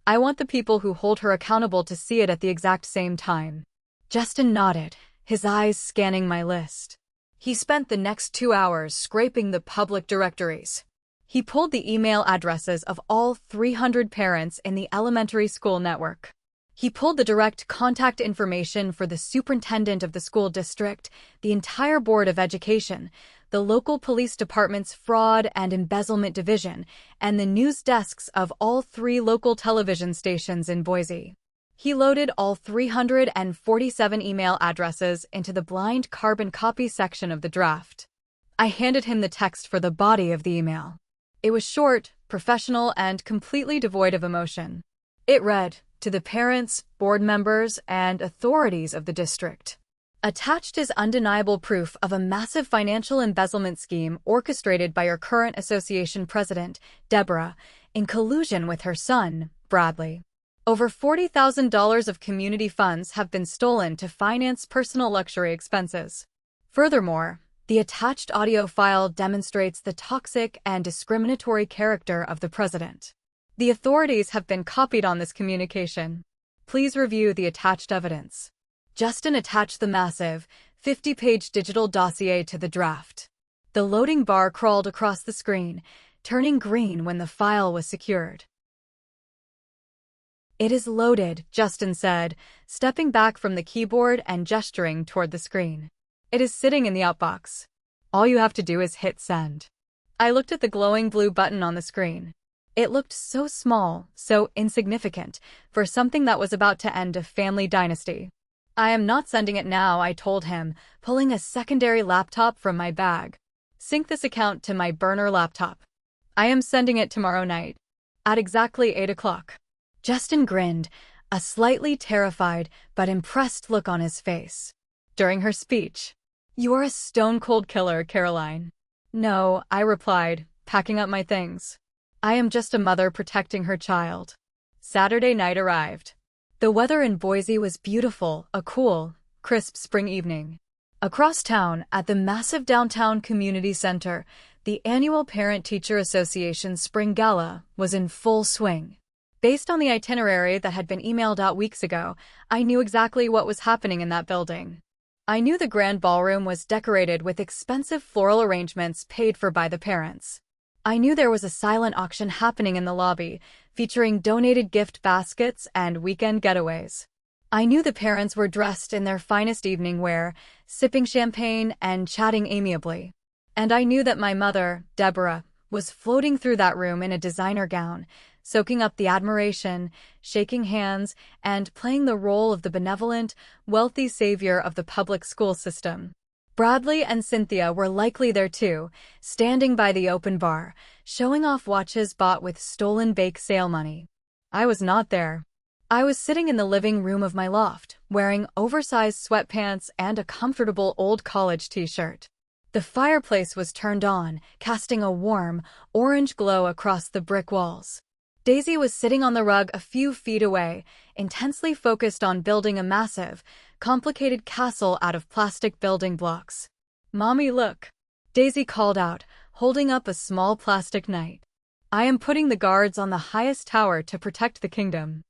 I want the people who hold her accountable to see it at the exact same time. Justin nodded, his eyes scanning my list. He spent the next 2 hours scraping the public directories. He pulled the email addresses of all 300 parents in the elementary school network. He pulled the direct contact information for the superintendent of the school district, the entire board of education, the local police department's fraud and embezzlement division, and the news desks of all 3 local television stations in Boise. He loaded all 347 email addresses into the blind carbon copy section of the draft. I handed him the text for the body of the email. It was short, professional, and completely devoid of emotion. It read, to the parents, board members, and authorities of the district. Attached is undeniable proof of a massive financial embezzlement scheme orchestrated by your current association president, Deborah, in collusion with her son, Bradley. Over $40,000 of community funds have been stolen to finance personal luxury expenses. Furthermore, the attached audio file demonstrates the toxic and discriminatory character of the president. The authorities have been copied on this communication. Please review the attached evidence. Justin attached the massive, 50-page digital dossier to the draft. The loading bar crawled across the screen, turning green when the file was secured. "It is loaded," Justin said, stepping back from the keyboard and gesturing toward the screen. "It is sitting in the outbox. All you have to do is hit send." I looked at the glowing blue button on the screen. It looked so small, so insignificant, for something that was about to end a family dynasty. "I am not sending it now," I told him, pulling a secondary laptop from my bag. "Sync this account to my burner laptop. I am sending it tomorrow night, at exactly 8 o'clock. Justin grinned, a slightly terrified but impressed look on his face. During her speech, "You are a stone-cold killer, Caroline." "No," I replied, packing up my things. "I am just a mother protecting her child." Saturday night arrived. The weather in Boise was beautiful, a cool, crisp spring evening. Across town, at the massive downtown community center, the annual Parent-Teacher Association Spring Gala was in full swing. Based on the itinerary that had been emailed out weeks ago, I knew exactly what was happening in that building. I knew the grand ballroom was decorated with expensive floral arrangements paid for by the parents. I knew there was a silent auction happening in the lobby, featuring donated gift baskets and weekend getaways. I knew the parents were dressed in their finest evening wear, sipping champagne and chatting amiably. And I knew that my mother, Deborah, was floating through that room in a designer gown, soaking up the admiration, shaking hands, and playing the role of the benevolent, wealthy savior of the public school system. Bradley and Cynthia were likely there too, standing by the open bar, showing off watches bought with stolen bake sale money. I was not there. I was sitting in the living room of my loft, wearing oversized sweatpants and a comfortable old college t-shirt. The fireplace was turned on, casting a warm, orange glow across the brick walls. Daisy was sitting on the rug a few feet away, intensely focused on building a massive, complicated castle out of plastic building blocks. "Mommy, look," Daisy called out, holding up a small plastic knight. "I am putting the guards on the highest tower to protect the kingdom."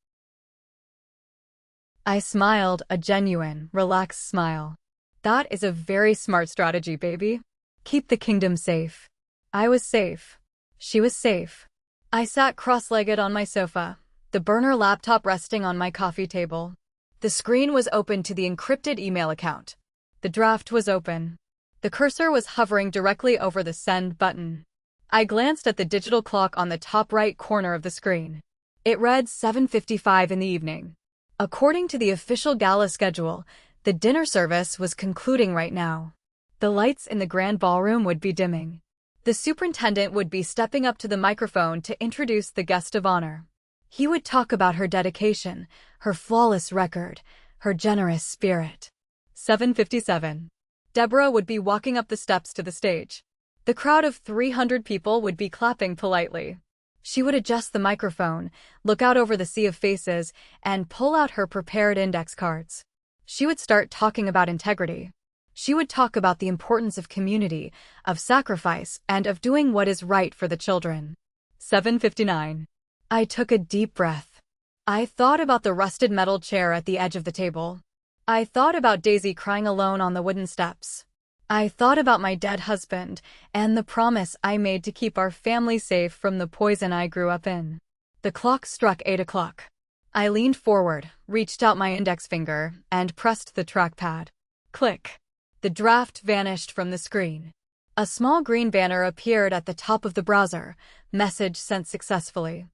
I smiled, a genuine, relaxed smile. "That is a very smart strategy, baby. Keep the kingdom safe." I was safe. She was safe. I sat cross-legged on my sofa, the burner laptop resting on my coffee table. The screen was open to the encrypted email account. The draft was open. The cursor was hovering directly over the send button. I glanced at the digital clock on the top right corner of the screen. It read 7:55 in the evening. According to the official gala schedule, the dinner service was concluding right now. The lights in the grand ballroom would be dimming. The superintendent would be stepping up to the microphone to introduce the guest of honor. He would talk about her dedication, her flawless record, her generous spirit. 7:57. Deborah would be walking up the steps to the stage. The crowd of 300 people would be clapping politely. She would adjust the microphone, look out over the sea of faces, and pull out her prepared index cards. She would start talking about integrity. She would talk about the importance of community, of sacrifice, and of doing what is right for the children. 7:59. I took a deep breath. I thought about the rusted metal chair at the edge of the table. I thought about Daisy crying alone on the wooden steps. I thought about my dead husband and the promise I made to keep our family safe from the poison I grew up in. The clock struck 8 o'clock. I leaned forward, reached out my index finger, and pressed the trackpad. Click. The draft vanished from the screen. A small green banner appeared at the top of the browser, message sent successfully.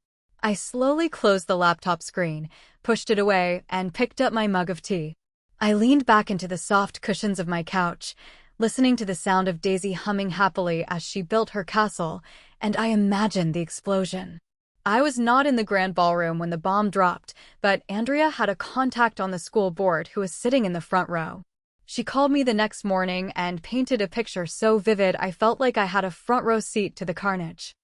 I slowly closed the laptop screen, pushed it away, and picked up my mug of tea. I leaned back into the soft cushions of my couch, listening to the sound of Daisy humming happily as she built her castle, and I imagined the explosion. I was not in the grand ballroom when the bomb dropped, but Andrea had a contact on the school board who was sitting in the front row. She called me the next morning and painted a picture so vivid I felt like I had a front row seat to the carnage.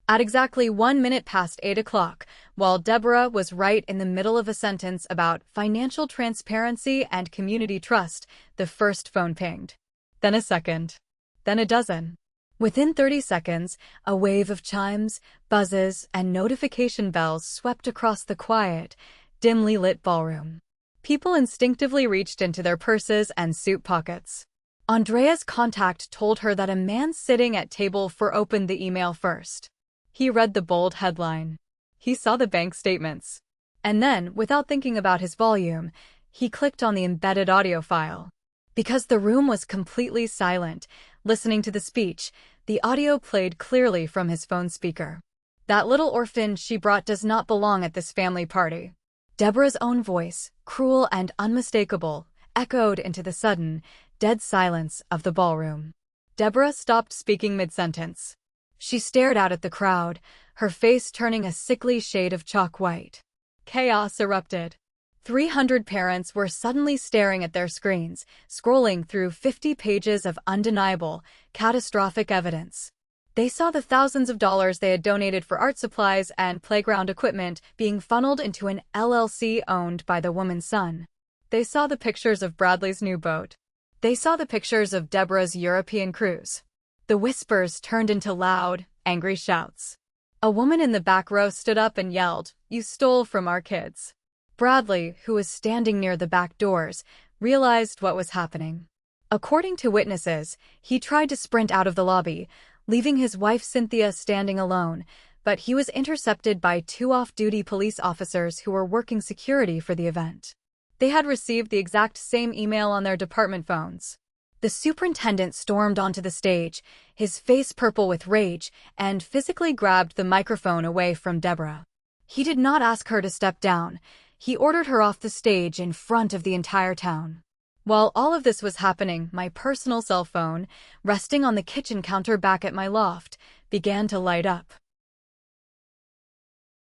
At exactly 1 minute past 8 o'clock, while Deborah was right in the middle of a sentence about financial transparency and community trust, the first phone pinged. Then a second. Then a dozen. Within 30 seconds, a wave of chimes, buzzes, and notification bells swept across the quiet, dimly lit ballroom. People instinctively reached into their purses and suit pockets. Andrea's contact told her that a man sitting at table 4 opened the email first. He read the bold headline. He saw the bank statements. And then, without thinking about his volume, he clicked on the embedded audio file. Because the room was completely silent, listening to the speech, the audio played clearly from his phone speaker. That little orphan she brought does not belong at this family party. Deborah's own voice, cruel and unmistakable, echoed into the sudden, dead silence of the ballroom. Deborah stopped speaking mid-sentence. She stared out at the crowd, her face turning a sickly shade of chalk white. Chaos erupted. 300 parents were suddenly staring at their screens, scrolling through 50 pages of undeniable, catastrophic evidence. They saw the thousands of dollars they had donated for art supplies and playground equipment being funneled into an LLC owned by the woman's son. They saw the pictures of Bradley's new boat. They saw the pictures of Deborah's European cruise. The whispers turned into loud, angry shouts. A woman in the back row stood up and yelled, "You stole from our kids." Bradley, who was standing near the back doors, realized what was happening. According to witnesses, he tried to sprint out of the lobby, leaving his wife Cynthia standing alone, but he was intercepted by 2 off-duty police officers who were working security for the event. They had received the exact same email on their department phones. The superintendent stormed onto the stage, his face purple with rage, and physically grabbed the microphone away from Deborah. He did not ask her to step down. He ordered her off the stage in front of the entire town. While all of this was happening, my personal cell phone, resting on the kitchen counter back at my loft, began to light up.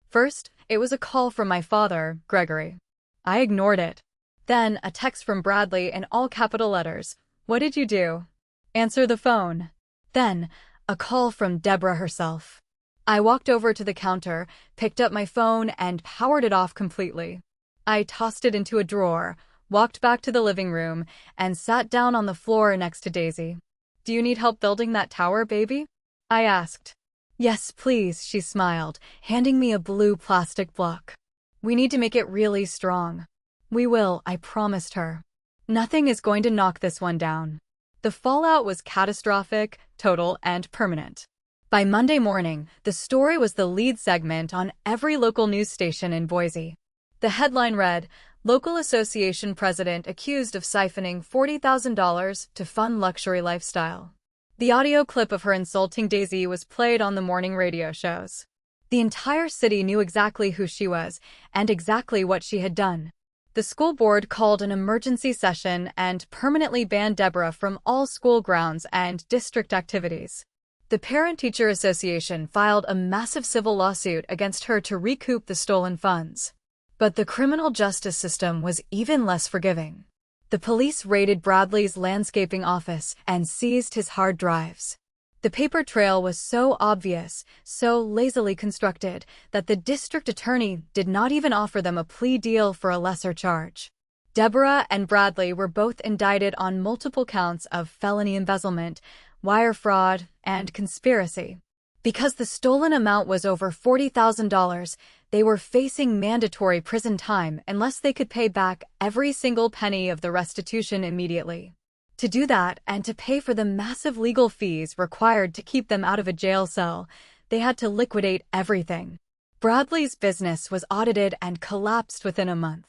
First, it was a call from my father, Gregory. I ignored it. Then, a text from Bradley in all capital letters. "What did you do?" "Answer the phone." Then, a call from Deborah herself. I walked over to the counter, picked up my phone, and powered it off completely. I tossed it into a drawer, walked back to the living room, and sat down on the floor next to Daisy. "Do you need help building that tower, baby?" I asked. "Yes, please," she smiled, handing me a blue plastic block. "We need to make it really strong." "We will," I promised her. "Nothing is going to knock this one down." The fallout was catastrophic, total, and permanent. By Monday morning, the story was the lead segment on every local news station in Boise. The headline read, "Local Association President Accused of Siphoning $40,000 to Fund Luxury Lifestyle." The audio clip of her insulting Daisy was played on the morning radio shows. The entire city knew exactly who she was and exactly what she had done. The school board called an emergency session and permanently banned Deborah from all school grounds and district activities. The Parent-Teacher Association filed a massive civil lawsuit against her to recoup the stolen funds. But the criminal justice system was even less forgiving. The police raided Bradley's landscaping office and seized his hard drives. The paper trail was so obvious, so lazily constructed, that the district attorney did not even offer them a plea deal for a lesser charge. Deborah and Bradley were both indicted on multiple counts of felony embezzlement, wire fraud, and conspiracy. Because the stolen amount was over $40,000, they were facing mandatory prison time unless they could pay back every single penny of the restitution immediately. To do that, and to pay for the massive legal fees required to keep them out of a jail cell, they had to liquidate everything. Bradley's business was audited and collapsed within a month.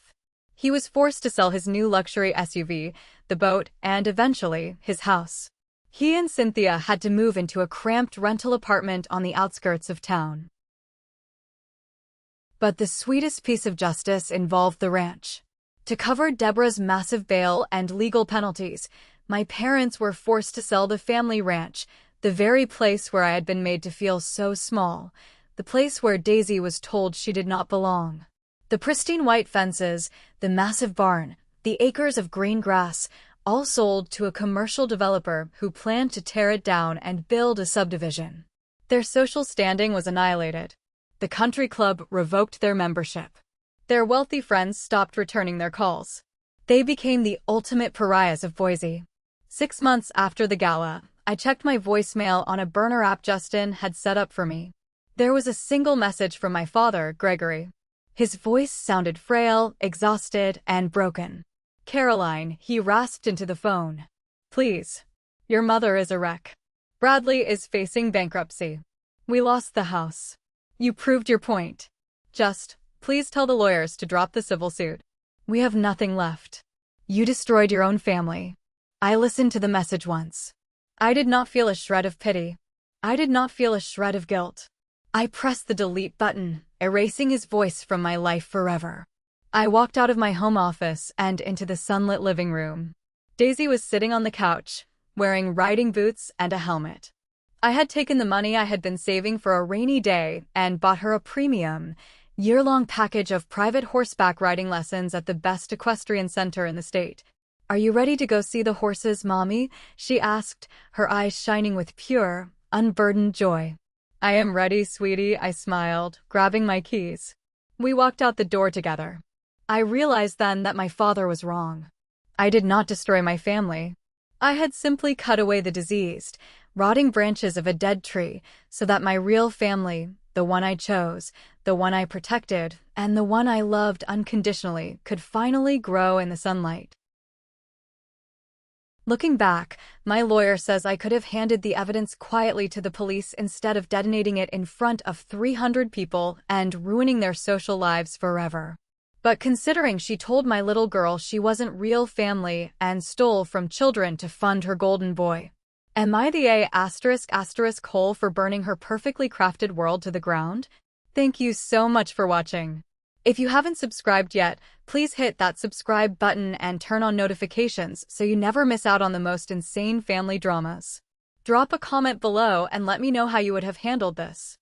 He was forced to sell his new luxury SUV, the boat, and eventually, his house. He and Cynthia had to move into a cramped rental apartment on the outskirts of town. But the sweetest piece of justice involved the ranch. To cover Deborah's massive bail and legal penalties, my parents were forced to sell the family ranch, the The very place where I had been made to feel so small. The place where Daisy was told she did not belong. The pristine white fences, the massive barn, the acres of green grass, all sold to a commercial developer who planned to tear it down and build a subdivision. Their social standing was annihilated. The country club revoked their membership. Their wealthy friends stopped returning their calls. They became the ultimate pariahs of Boise. 6 months after the gala, I checked my voicemail on a burner app Justin had set up for me. There was a single message from my father, Gregory. His voice sounded frail, exhausted, and broken. "Caroline," he rasped into the phone. "Please. Your mother is a wreck. Bradley is facing bankruptcy. We lost the house. You proved your point. Just, please tell the lawyers to drop the civil suit. We have nothing left. You destroyed your own family." I listened to the message once. I did not feel a shred of pity. I did not feel a shred of guilt. I pressed the delete button, erasing his voice from my life forever. I walked out of my home office and into the sunlit living room. Daisy was sitting on the couch, wearing riding boots and a helmet. I had taken the money I had been saving for a rainy day and bought her a premium, year-long package of private horseback riding lessons at the best equestrian center in the state. "Are you ready to go see the horses, Mommy?" she asked, her eyes shining with pure, unburdened joy. "I am ready, sweetie," I smiled, grabbing my keys. We walked out the door together. I realized then that my father was wrong. I did not destroy my family. I had simply cut away the diseased, rotting branches of a dead tree so that my real family, the one I chose, the one I protected, and the one I loved unconditionally, could finally grow in the sunlight. Looking back, my lawyer says I could have handed the evidence quietly to the police instead of detonating it in front of 300 people and ruining their social lives forever. But considering she told my little girl she wasn't real family and stole from children to fund her golden boy, am I the *** hole for burning her perfectly crafted world to the ground? Thank you so much for watching. If you haven't subscribed yet, please hit that subscribe button and turn on notifications so you never miss out on the most insane family dramas. Drop a comment below and let me know how you would have handled this.